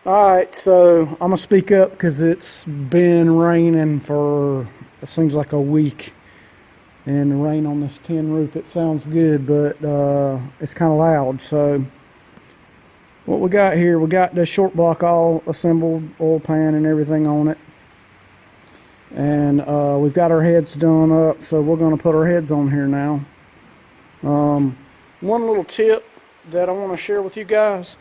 Alright, so I'm going to speak up because it's been raining for, it seems like a week. And the rain on this tin roof, it sounds good, but it's kind of loud. So what we got here, we got the short block all assembled, oil pan and everything on it. And we've got our heads done up, so we're going to put our heads on here now. One little tip that I want to share with you guys.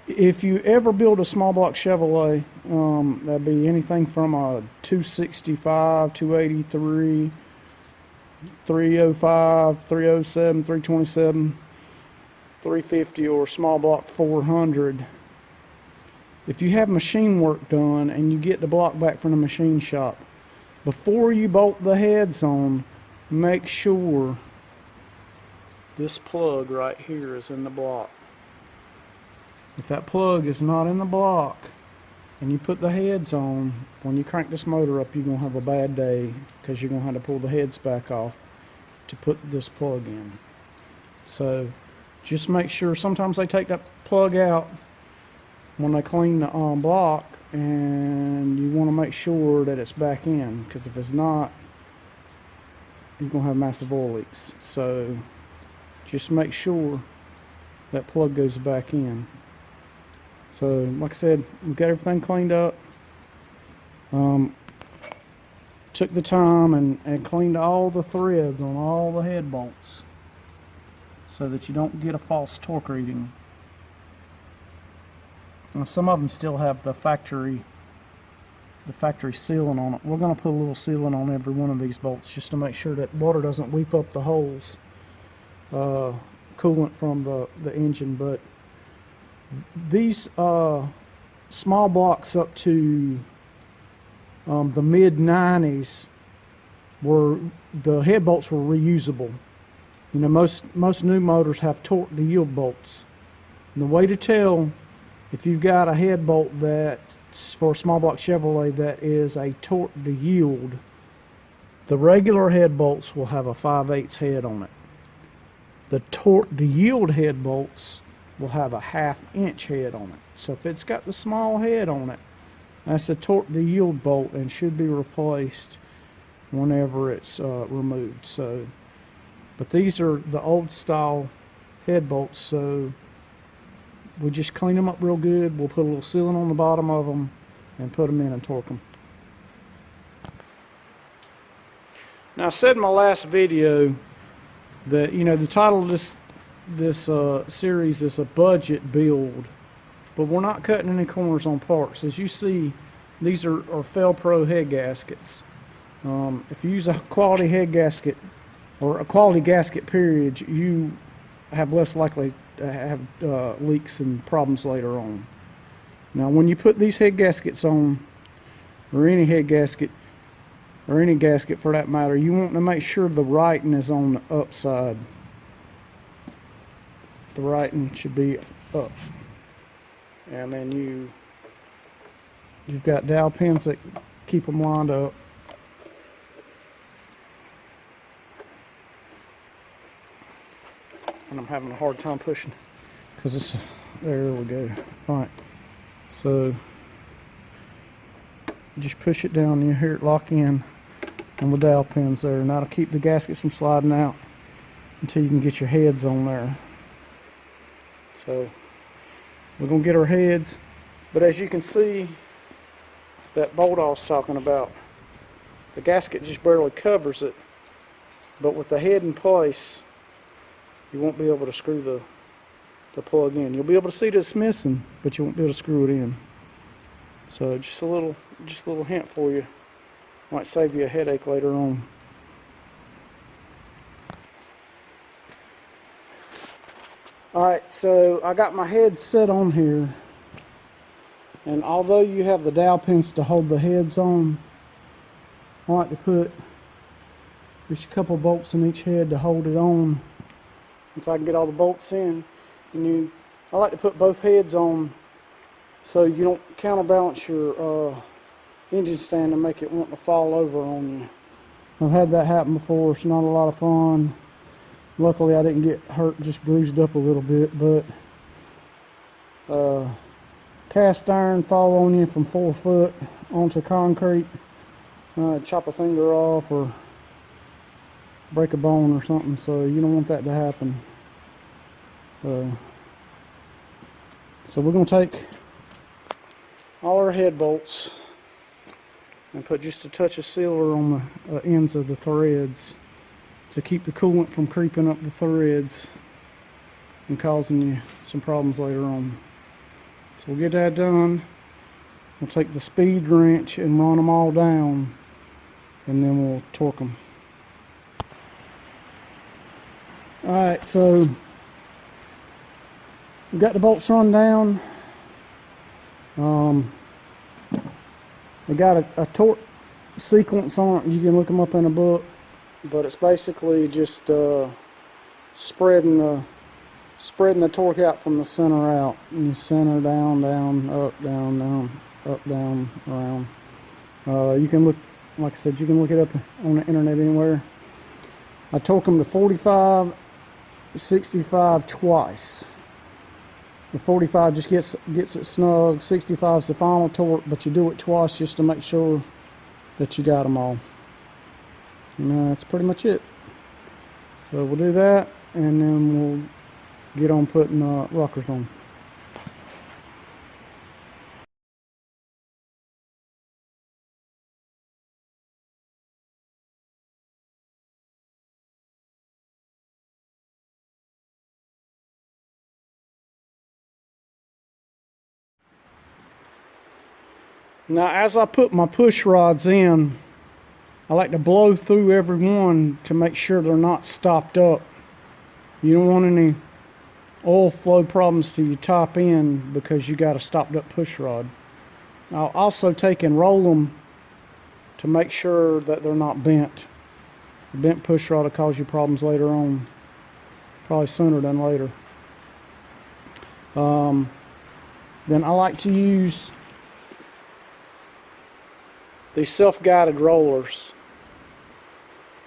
If you ever build a small block Chevrolet, that'd be anything from a 265, 283, 305, 307, 327, 350, or small block 400. If you have machine work done and you get the block back from the machine shop, before you bolt the heads on, make sure this plug right here is in the block. If that plug is not in the block and you put the heads on, when you crank this motor up, you're going to have a bad day because you're going to have to pull the heads back off to put this plug in. So just make sure, sometimes they take that plug out when they clean the block, and you want to make sure that it's back in, because if it's not, you're going to have massive oil leaks. So just make sure that plug goes back in. So like I said, we got everything cleaned up. Took the time and cleaned all the threads on all the head bolts so that you don't get a false torque reading. Now, some of them still have the factory sealant on it. We're going to put a little sealant on every one of these bolts just to make sure that water doesn't weep up the holes, coolant from the engine. But these small blocks up to the mid-90s, the head bolts were reusable. You know, most new motors have torque to yield bolts. And the way to tell if you've got a head bolt that's for a small block Chevrolet that is a torque to yield, the regular head bolts will have a 5/8 head on it. The torque to yield head bolts will have a 1/2 inch head on it. So if it's got the small head on it, that's a torque to yield bolt and should be replaced whenever it's removed. So, but these are the old style head bolts, so we just clean them up real good. We'll put a little sealant on the bottom of them and put them in and torque them. Now, I said in my last video that, you know, the title of this series is a budget build, but we're not cutting any corners on parts. As you see, these are Fel-Pro head gaskets. If you use a quality head gasket or a quality gasket period, you have less likely to have leaks and problems later on. Now, when you put these head gaskets on, or any head gasket, or any gasket for that matter, you want to make sure the writing is on the upside. The writing should be up. And then you've got dowel pins that keep them lined up. And I'm having a hard time pushing because it's, there we go. Right. So just push it down and you hear it lock in on the dowel pins there, and that'll keep the gaskets from sliding out until you can get your heads on there. So we're going to get our heads, but as you can see, that bolt I was talking about, the gasket just barely covers it, but with the head in place, you won't be able to screw the plug in. You'll be able to see that it's missing, but you won't be able to screw it in. So just a little hint for you. Might save you a headache later on. Alright, so I got my head set on here, and although you have the dowel pins to hold the heads on, I like to put just a couple bolts in each head to hold it on until I can get all the bolts in. And I like to put both heads on so you don't counterbalance your engine stand and make it want to fall over on you. I've had that happen before. It's not a lot of fun. Luckily I didn't get hurt, just bruised up a little bit, but cast iron fall on you from 4 foot onto concrete, chop a finger off or break a bone or something, so you don't want that to happen. So we're going to take all our head bolts and put just a touch of sealer on the ends of the threads to keep the coolant from creeping up the threads and causing you some problems later on. So we'll get that done. We'll take the speed wrench and run them all down, and then we'll torque them. Alright, so we've got the bolts run down. We got a torque sequence on it. You can look them up in a book, but it's basically just spreading the torque out from the center out. And you center down, down, up, down, up, down, around. You can look, like I said, you can look it up on the internet anywhere. I torque them to 45, 65 twice. The 45 just gets it snug. 65 is the final torque, but you do it twice just to make sure that you got them all. And that's pretty much it. So we'll do that, and then we'll get on putting the rockers on. Now, as I put my push rods in, I like to blow through every one to make sure they're not stopped up. You don't want any oil flow problems to your top end because you got a stopped up push rod. I'll also take and roll them to make sure that they're not bent. A bent push rod will cause you problems later on, probably sooner than later. Then I like to use these self-guided rollers.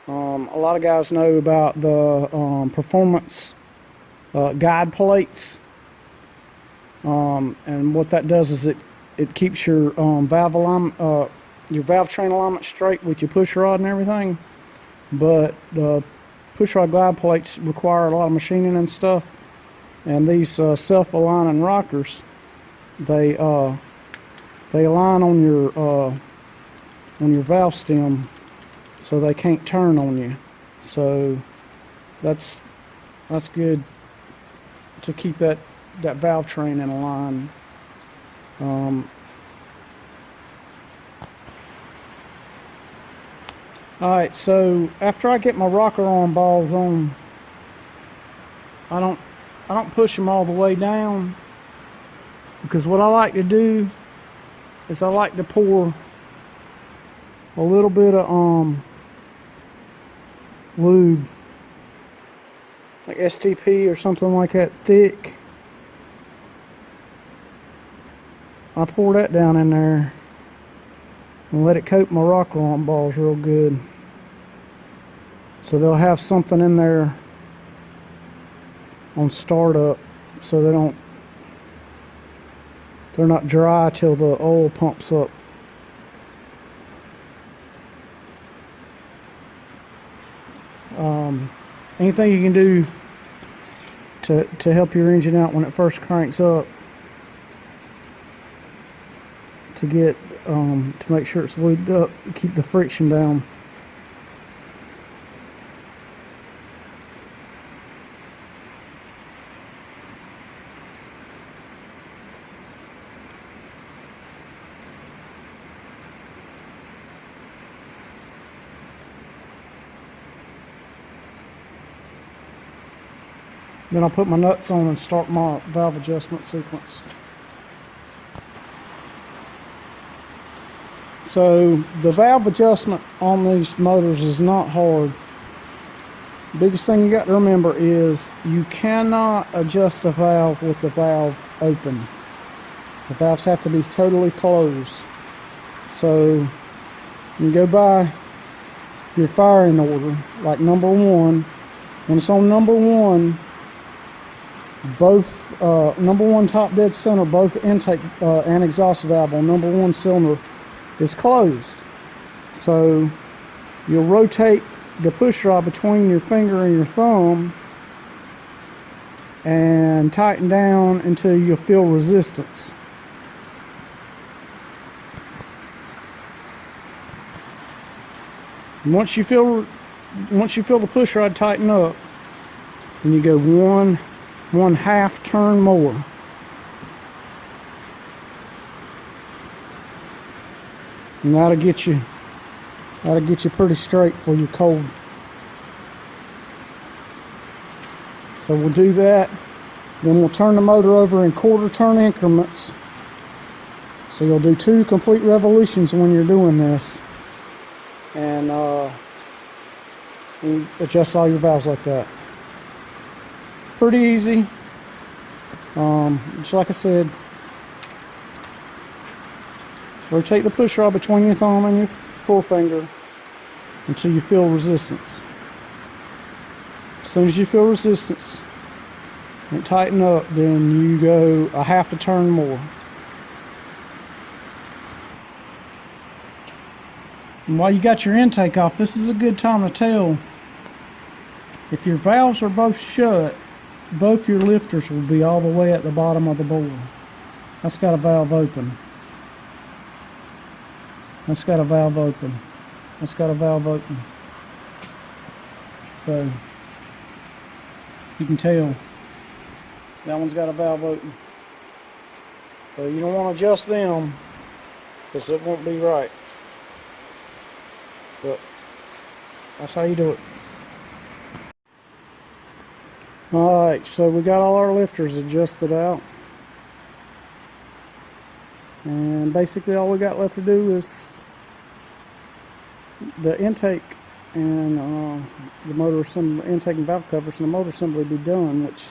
A lot of guys know about the performance guide plates, and what that does is it keeps your valve alignment, your valve train alignment straight with your push rod and everything. But the push rod guide plates require a lot of machining and stuff, and these self-aligning rockers, they align on your valve stem so they can't turn on you. So that's good to keep that valve train in a line. Alright, so after I get my rocker arm balls on, I don't push them all the way down, because what I like to do is I like to pour a little bit of lube, like STP or something like that, thick. I pour that down in there and let it coat my rocker arm balls real good, so they'll have something in there on startup, so they're not dry till the oil pumps up. Anything you can do to help your engine out when it first cranks up, to get to make sure it's lubed up, keep the friction down. Then I'll put my nuts on and start my valve adjustment sequence. So the valve adjustment on these motors is not hard. The biggest thing you got to remember is you cannot adjust a valve with the valve open. The valves have to be totally closed. So you go by your firing order, like number one. When it's on number one, both number one top dead center, both intake and exhaust valve on number one cylinder is closed. So you'll rotate the push rod between your finger and your thumb and tighten down until you feel resistance. And once you feel the push rod tighten up, then you go one half turn more. And that'll get you pretty straight for your cold. So we'll do that. Then we'll turn the motor over in quarter turn increments. So you'll do 2 complete revolutions when you're doing this. And you adjust all your valves like that. Pretty easy. Just like I said, rotate the push rod between your thumb and your forefinger until you feel resistance. As soon as you feel resistance and tighten up, then you go a half a turn more. And while you got your intake off, this is a good time to tell if your valves are both shut, both your lifters will be all the way at the bottom of the bore. That's got a valve open. That's got a valve open. That's got a valve open. So you can tell that one's got a valve open. So you don't want to adjust them because it won't be right. But that's how you do it. Alright, so we got all our lifters adjusted out. And basically all we got left to do is the intake and the motor assembly, intake and valve covers, and the motor assembly be done, which